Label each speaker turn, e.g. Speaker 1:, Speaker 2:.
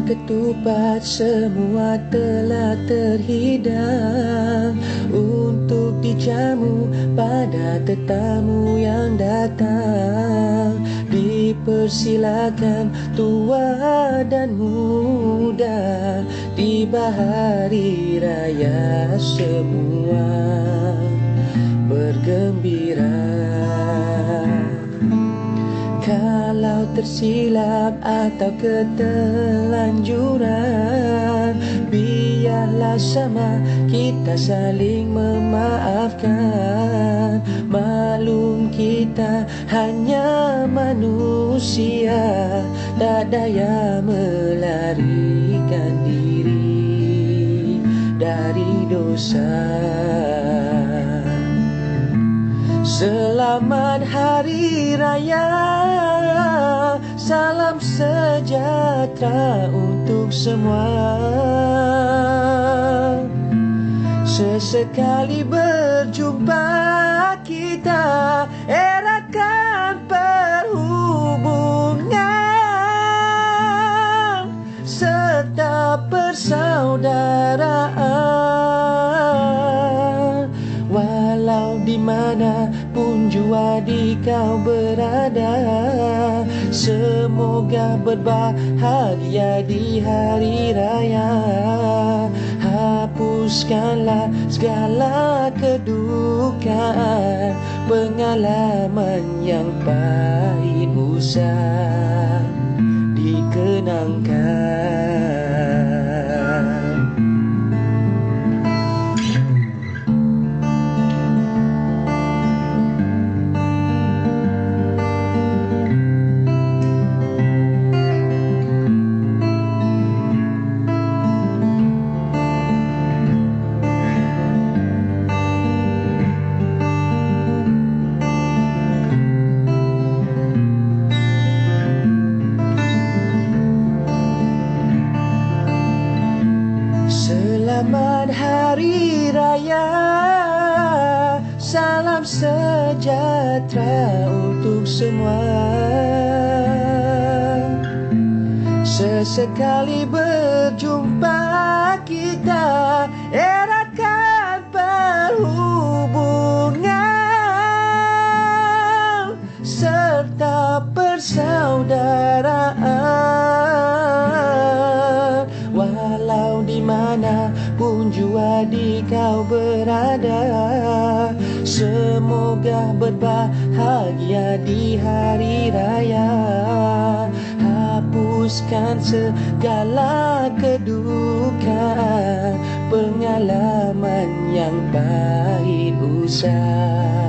Speaker 1: Dalam ketupat semua telah terhidang untuk dijamu pada tetamu yang datang. Dipersilakan tua dan muda, tiba hari raya semua bergembira. Kalau tersilap atau keterlanjuran, biarlah sama kita saling memaafkan. Maklum kita hanya manusia, tak daya melarikan diri dari dosa. Selamat Hari Raya, salam sejahtera untuk semua. Sesekali berjumpa kita, eratkan perhubungan serta persaudaraan. Walau di mana pun jua di kau berada, semoga berbahagia di hari raya. Hapuskanlah segala kedukaan, pengalaman yang pahit usah dikenangkan. Selamat Hari Raya, salam sejahtera untuk semua. Sesekali berjumpa kita, eratkan perhubungan serta persaudaraan. Walau di mana pun jua di kau berada, semoga berbahagia di hari raya. Hapuskan segala kedukaan, pengalaman yang pahit usah